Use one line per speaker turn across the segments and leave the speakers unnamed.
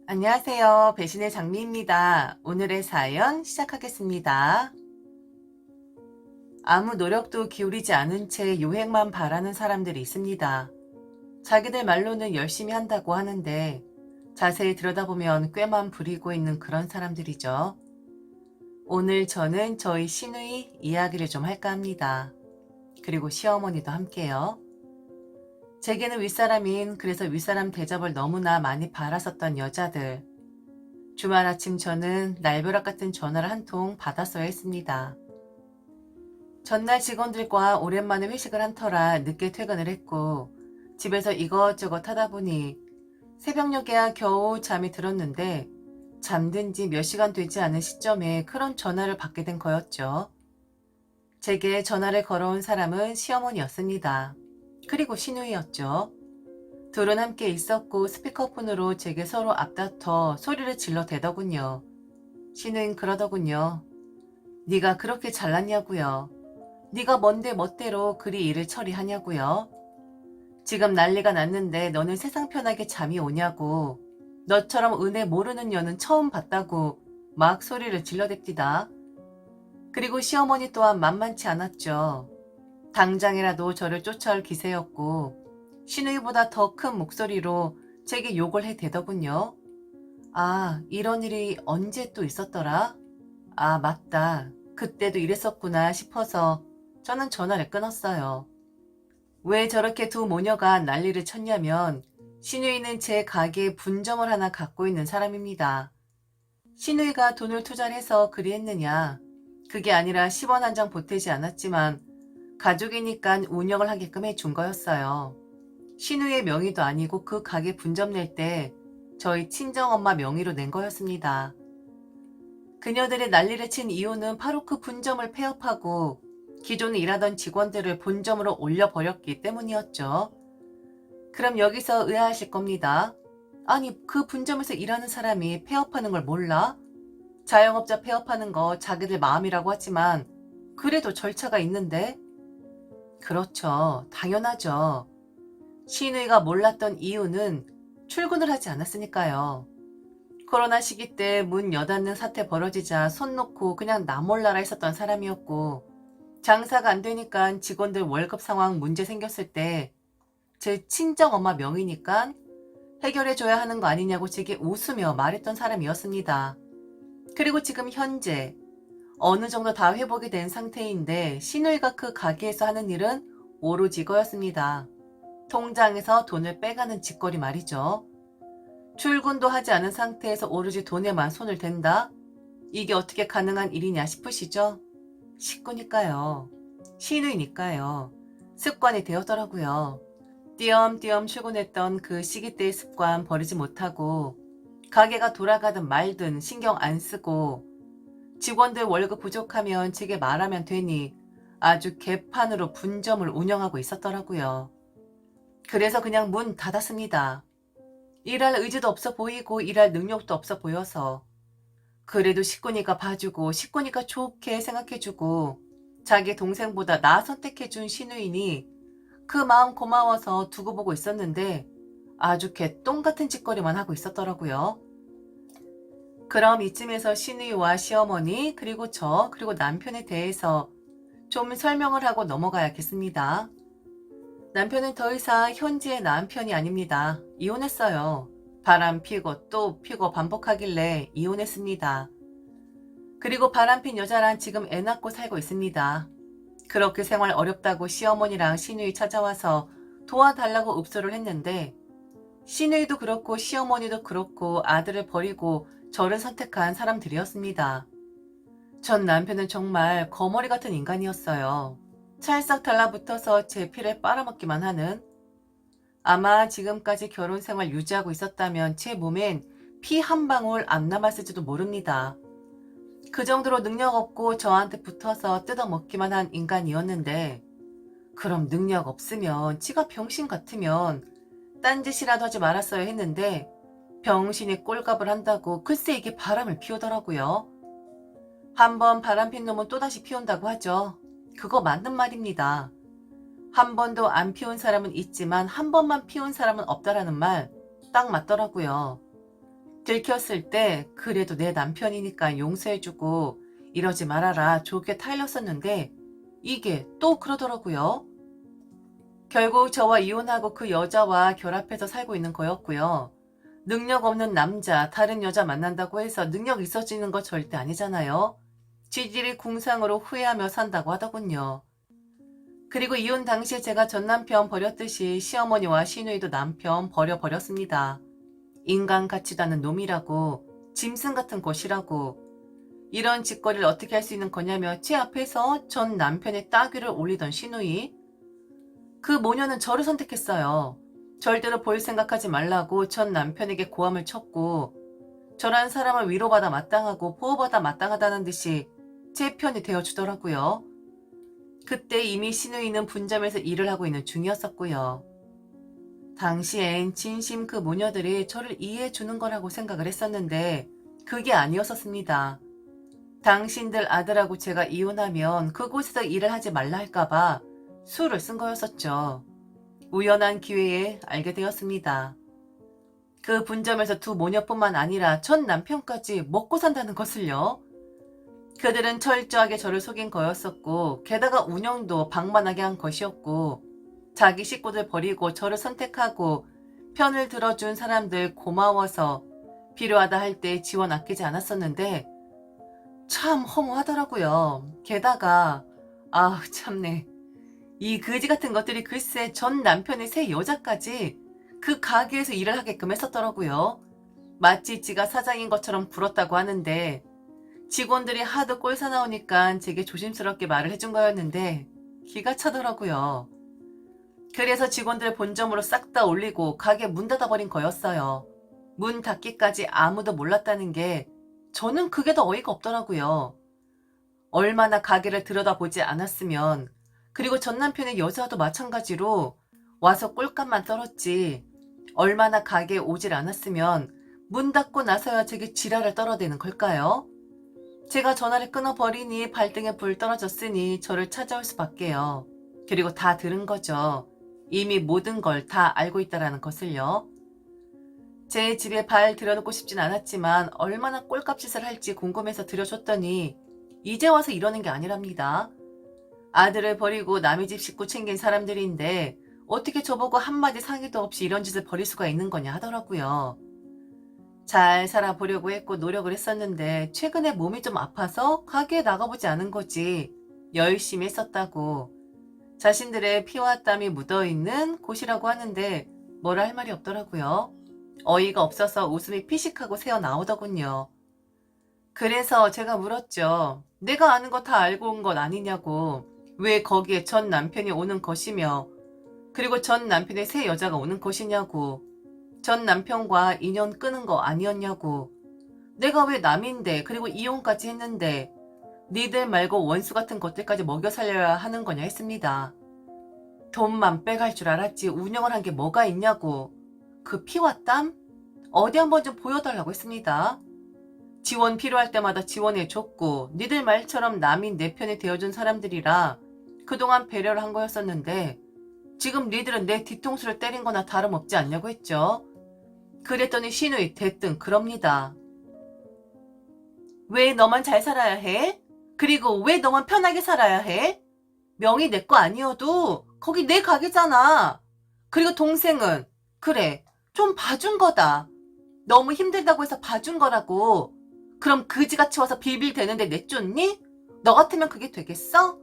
안녕하세요. 배신의 장미입니다. 오늘의 사연 시작하겠습니다. 아무 노력도 기울이지 않은 채 요행만 바라는 사람들이 있습니다. 자기들 말로는 열심히 한다고 하는데 자세히 들여다보면 꾀만 부리고 있는 그런 사람들이죠. 오늘 저는 저희 시누이 이야기를 좀 할까 합니다. 그리고 시어머니도 함께요. 제게는 윗사람인 그래서 윗사람 대접을 너무나 많이 받았었던 여자들. 주말 아침 저는 날벼락 같은 전화를 한 통 받았어야 했습니다. 전날 직원들과 오랜만에 회식을 한 터라 늦게 퇴근을 했고 집에서 이것저것 하다 보니 새벽녘에야 겨우 잠이 들었는데 잠든 지 몇 시간 되지 않은 시점에 그런 전화를 받게 된 거였죠. 제게 전화를 걸어온 사람은 시어머니였습니다. 그리고 시누이였죠. 둘은 함께 있었고 스피커폰으로 제게 서로 앞다퉈 소리를 질러 대더군요. 시누인 그러더군요. 네가 그렇게 잘났냐고요. 네가 뭔데 멋대로 그리 일을 처리하냐고요. 지금 난리가 났는데 너는 세상 편하게 잠이 오냐고. 너처럼 은혜 모르는 년은 처음 봤다고 막 소리를 질러댑디다. 그리고 시어머니 또한 만만치 않았죠. 당장이라도 저를 쫓아올 기세였고 시누이보다 더 큰 목소리로 제게 욕을 해대더군요. 아, 이런 일이 언제 또 있었더라? 아, 맞다. 그때도 이랬었구나 싶어서 저는 전화를 끊었어요. 왜 저렇게 두 모녀가 난리를 쳤냐면 시누이는 제 가게에 분점을 하나 갖고 있는 사람입니다. 시누이가 돈을 투자를 해서 그리 했느냐. 그게 아니라 10원 한 장 보태지 않았지만 가족이니까 운영을 하게끔 해준 거였어요. 시누이의 명의도 아니고 그 가게 분점 낼 때 저희 친정엄마 명의로 낸 거였습니다. 그녀들의 난리를 친 이유는 바로 그 분점을 폐업하고 기존에 일하던 직원들을 본점으로 올려버렸기 때문이었죠. 그럼 여기서 의아하실 겁니다. 아니, 그 분점에서 일하는 사람이 폐업하는 걸 몰라? 자영업자 폐업하는 거 자기들 마음이라고 하지만 그래도 절차가 있는데? 그렇죠. 당연하죠. 시누이가 몰랐던 이유는 출근을 하지 않았으니까요. 코로나 시기 때 문 여닫는 사태 벌어지자 손 놓고 그냥 나 몰라라 했었던 사람이었고 장사가 안 되니까 직원들 월급 상황 문제 생겼을 때 제 친정엄마 명의니까 해결해줘야 하는 거 아니냐고 제게 웃으며 말했던 사람이었습니다. 그리고 지금 현재 어느 정도 다 회복이 된 상태인데 시누이가 그 가게에서 하는 일은 오로지 이거였습니다. 통장에서 돈을 빼가는 짓거리 말이죠. 출근도 하지 않은 상태에서 오로지 돈에만 손을 댄다? 이게 어떻게 가능한 일이냐 싶으시죠? 식구니까요. 시누이니까요. 습관이 되었더라고요. 띄엄띄엄 출근했던 그 시기 때의 습관 버리지 못하고 가게가 돌아가든 말든 신경 안 쓰고 직원들 월급 부족하면 제게 말하면 되니 아주 개판으로 분점을 운영하고 있었더라고요. 그래서 그냥 문 닫았습니다. 일할 의지도 없어 보이고 일할 능력도 없어 보여서 그래도 식구니까 봐주고 식구니까 좋게 생각해주고 자기 동생보다 나 선택해준 시누이니 그 마음 고마워서 두고 보고 있었는데 아주 개똥 같은 짓거리만 하고 있었더라고요. 그럼 이쯤에서 시누이와 시어머니 그리고 저 그리고 남편에 대해서 좀 설명을 하고 넘어가야겠습니다. 남편은 더 이상 현지의 남편이 아닙니다. 이혼했어요. 바람 피고 또 피고 반복하길래 이혼했습니다. 그리고 바람핀 여자랑 지금 애 낳고 살고 있습니다. 그렇게 생활 어렵다고 시어머니랑 시누이 찾아와서 도와달라고 읍소를 했는데 시누이도 그렇고 시어머니도 그렇고 아들을 버리고 저를 선택한 사람들이었습니다. 전 남편은 정말 거머리 같은 인간이었어요. 찰싹 달라붙어서 제 피를 빨아먹기만 하는 아마 지금까지 결혼 생활 유지하고 있었다면 제 몸엔 피 한 방울 안 남았을지도 모릅니다. 그 정도로 능력 없고 저한테 붙어서 뜯어먹기만 한 인간이었는데 그럼 능력 없으면 지가 병신 같으면 딴짓이라도 하지 말았어야 했는데 병신이 꼴값을 한다고 글쎄 이게 바람을 피우더라고요. 한번 바람핀 놈은 또다시 피운다고 하죠. 그거 맞는 말입니다. 한 번도 안 피운 사람은 있지만 한 번만 피운 사람은 없다라는 말 딱 맞더라고요. 들켰을 때 그래도 내 남편이니까 용서해주고 이러지 말아라 좋게 타일렀었는데 이게 또 그러더라고요. 결국 저와 이혼하고 그 여자와 결합해서 살고 있는 거였고요. 능력 없는 남자, 다른 여자 만난다고 해서 능력 있어지는 거 절대 아니잖아요. 지질이 궁상으로 후회하며 산다고 하더군요. 그리고 이혼 당시에 제가 전 남편 버렸듯이 시어머니와 시누이도 남편 버려버렸습니다. 인간 같지도 않은 놈이라고, 짐승 같은 것이라고. 이런 짓거리를 어떻게 할 수 있는 거냐며 제 앞에서 전 남편의 따귀를 올리던 시누이. 그 모녀는 저를 선택했어요. 절대로 볼 생각하지 말라고 전 남편에게 고함을 쳤고 저란 사람을 위로받아 마땅하고 보호받아 마땅하다는 듯이 제 편이 되어주더라고요. 그때 이미 시누이는 분점에서 일을 하고 있는 중이었었고요. 당시엔 진심 그 모녀들이 저를 이해해주는 거라고 생각을 했었는데 그게 아니었었습니다. 당신들 아들하고 제가 이혼하면 그곳에서 일을 하지 말라 할까봐 수를 쓴 거였었죠. 우연한 기회에 알게 되었습니다. 그 분점에서 두 모녀뿐만 아니라 전 남편까지 먹고 산다는 것을요. 그들은 철저하게 저를 속인 거였었고 게다가 운영도 방만하게 한 것이었고 자기 식구들 버리고 저를 선택하고 편을 들어준 사람들 고마워서 필요하다 할 때 지원 아끼지 않았었는데 참 허무하더라고요. 게다가 참네. 이 그지 같은 것들이 글쎄 전 남편의 새 여자까지 그 가게에서 일을 하게끔 했었더라고요. 마치 지가 사장인 것처럼 굴었다고 하는데 직원들이 하도 꼴사 나오니까 제게 조심스럽게 말을 해준 거였는데 기가 차더라고요. 그래서 직원들 본점으로 싹 다 올리고 가게 문 닫아버린 거였어요. 문 닫기까지 아무도 몰랐다는 게 저는 그게 더 어이가 없더라고요. 얼마나 가게를 들여다보지 않았으면 그리고 전 남편의 여자도 마찬가지로 와서 꼴값만 떨었지 얼마나 가게에 오질 않았으면 문 닫고 나서야 제게 지랄을 떨어대는 걸까요? 제가 전화를 끊어버리니 발등에 불 떨어졌으니 저를 찾아올 수밖에요. 그리고 다 들은 거죠. 이미 모든 걸 다 알고 있다라는 것을요. 제 집에 발 들여놓고 싶진 않았지만 얼마나 꼴값짓을 할지 궁금해서 들여줬더니 이제 와서 이러는 게 아니랍니다. 아들을 버리고 남의 집 식구 챙긴 사람들인데 어떻게 저보고 한마디 상의도 없이 이런 짓을 벌일 수가 있는 거냐 하더라고요. 잘 살아보려고 했고 노력을 했었는데 최근에 몸이 좀 아파서 가게에 나가보지 않은 거지 열심히 했었다고. 자신들의 피와 땀이 묻어있는 곳이라고 하는데 뭐라 할 말이 없더라고요. 어이가 없어서 웃음이 피식하고 새어나오더군요. 그래서 제가 물었죠. 내가 아는 거 다 알고 온 것 아니냐고. 왜 거기에 전 남편이 오는 것이며 그리고 전 남편의 새 여자가 오는 것이냐고. 전 남편과 인연 끄는 거 아니었냐고. 내가 왜 남인데 그리고 이혼까지 했는데 니들 말고 원수 같은 것들까지 먹여 살려야 하는 거냐 했습니다. 돈만 빼갈 줄 알았지 운영을 한 게 뭐가 있냐고. 그 피와 땀? 어디 한번 좀 보여달라고 했습니다. 지원 필요할 때마다 지원해줬고 니들 말처럼 남인 내 편이 되어준 사람들이라 그동안 배려를 한 거였었는데 지금 니들은 내 뒤통수를 때린 거나 다름없지 않냐고 했죠. 그랬더니 시누이 대뜸 그럽니다. 왜 너만 잘 살아야 해? 그리고 왜 너만 편하게 살아야 해? 명의 내 거 아니어도 거기 내 가게잖아. 그리고 동생은 그래 좀 봐준 거다. 너무 힘들다고 해서 봐준 거라고. 그럼 그지같이 와서 빌빌대는데 내쫓니? 너 같으면 그게 되겠어?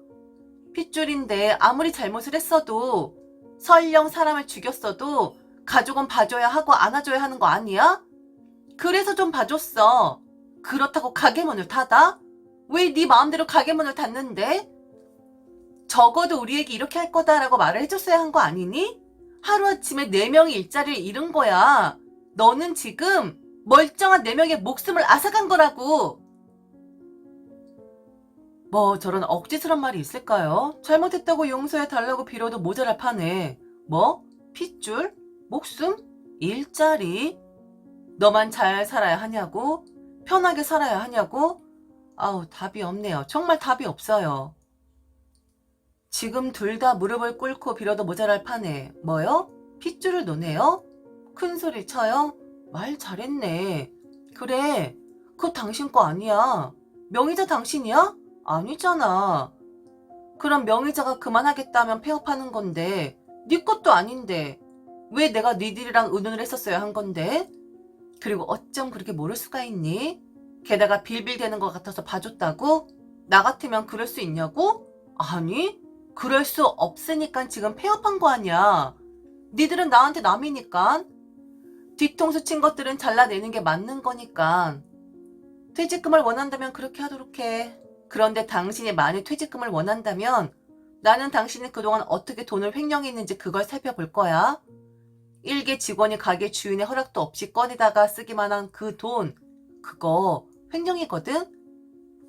핏줄인데 아무리 잘못을 했어도 설령 사람을 죽였어도 가족은 봐줘야 하고 안아줘야 하는 거 아니야? 그래서 좀 봐줬어. 그렇다고 가게 문을 닫아? 왜 네 마음대로 가게 문을 닫는데? 적어도 우리에게 이렇게 할 거다라고 말을 해줬어야 한 거 아니니? 하루아침에 4명이 일자리를 잃은 거야. 너는 지금 멀쩡한 4명의 목숨을 앗아간 거라고. 뭐 저런 억지스런 말이 있을까요? 잘못했다고 용서해달라고 빌어도 모자랄 판에 뭐? 핏줄? 목숨? 일자리? 너만 잘 살아야 하냐고? 편하게 살아야 하냐고? 아우 답이 없네요. 정말 답이 없어요. 지금 둘 다 무릎을 꿇고 빌어도 모자랄 판에 뭐요? 핏줄을 놓네요? 큰 소리 쳐요? 말 잘했네. 그래, 그거 당신 거 아니야. 명의자 당신이야? 아니잖아. 그럼 명의자가 그만하겠다면 폐업하는 건데 네 것도 아닌데 왜 내가 니들이랑 의논을 했었어야 한 건데? 그리고 어쩜 그렇게 모를 수가 있니? 게다가 빌빌대는 것 같아서 봐줬다고? 나 같으면 그럴 수 있냐고? 아니, 그럴 수 없으니까 지금 폐업한 거 아니야. 니들은 나한테 남이니까. 뒤통수 친 것들은 잘라내는 게 맞는 거니까. 퇴직금을 원한다면 그렇게 하도록 해. 그런데 당신이 만일 퇴직금을 원한다면 나는 당신이 그동안 어떻게 돈을 횡령했는지 그걸 살펴볼 거야. 일개 직원이 가게 주인의 허락도 없이 꺼내다가 쓰기만 한 그 돈, 그거 횡령이거든?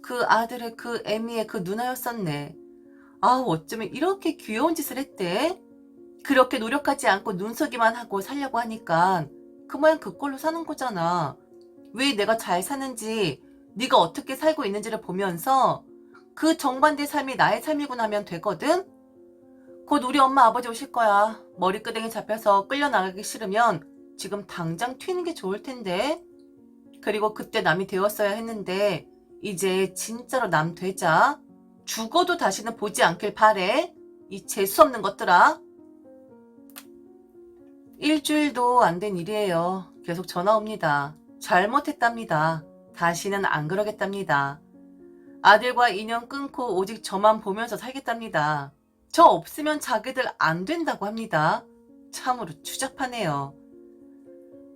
그 아들의 그 애미의 그 누나였었네. 아우, 어쩌면 이렇게 귀여운 짓을 했대? 그렇게 노력하지 않고 눈속이만 하고 살려고 하니까 그 모양 그 꼴로 사는 거잖아. 왜 내가 잘 사는지, 네가 어떻게 살고 있는지를 보면서 그 정반대 삶이 나의 삶이구나 하면 되거든? 곧 우리 엄마 아버지 오실 거야. 머리끄댕이 잡혀서 끌려나가기 싫으면 지금 당장 튀는 게 좋을 텐데. 그리고 그때 남이 되었어야 했는데 이제 진짜로 남 되자. 죽어도 다시는 보지 않길 바래. 이 재수없는 것들아. 일주일도 안 된 일이에요. 계속 전화 옵니다. 잘못했답니다. 다시는 안 그러겠답니다. 아들과 인연 끊고 오직 저만 보면서 살겠답니다. 저 없으면 자기들 안 된다고 합니다. 참으로 추잡하네요.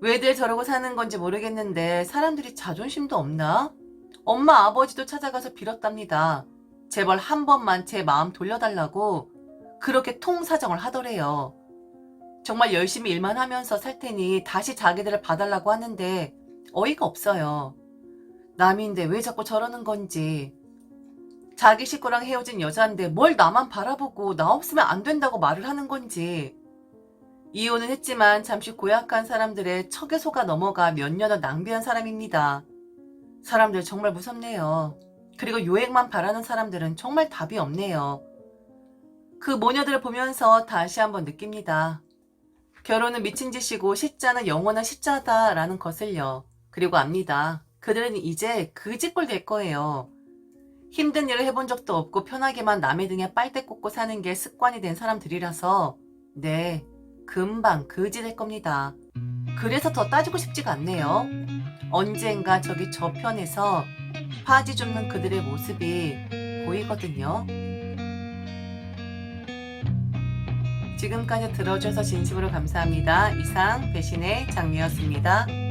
왜들 저러고 사는 건지 모르겠는데 사람들이 자존심도 없나? 엄마 아버지도 찾아가서 빌었답니다. 제발 한 번만 제 마음 돌려달라고 그렇게 통사정을 하더래요. 정말 열심히 일만 하면서 살 테니 다시 자기들을 봐달라고 하는데 어이가 없어요. 남인데 왜 자꾸 저러는 건지. 자기 식구랑 헤어진 여자인데 뭘 나만 바라보고 나 없으면 안 된다고 말을 하는 건지. 이혼은 했지만 잠시 고약한 사람들의 척에 속아 넘어가 몇 년을 낭비한 사람입니다. 사람들 정말 무섭네요. 그리고 요행만 바라는 사람들은 정말 답이 없네요. 그 모녀들을 보면서 다시 한번 느낍니다. 결혼은 미친 짓이고 시자는 영원한 시자다라는 것을요. 그리고 압니다. 그들은 이제 그 짓꼴 될 거예요. 힘든 일을 해본 적도 없고 편하게만 남의 등에 빨대 꽂고 사는 게 습관이 된 사람들이라서 네, 금방 그지 될 겁니다. 그래서 더 따지고 싶지가 않네요. 언젠가 저기 저편에서 파지 줍는 그들의 모습이 보이거든요. 지금까지 들어주셔서 진심으로 감사합니다. 이상 배신의 장미였습니다.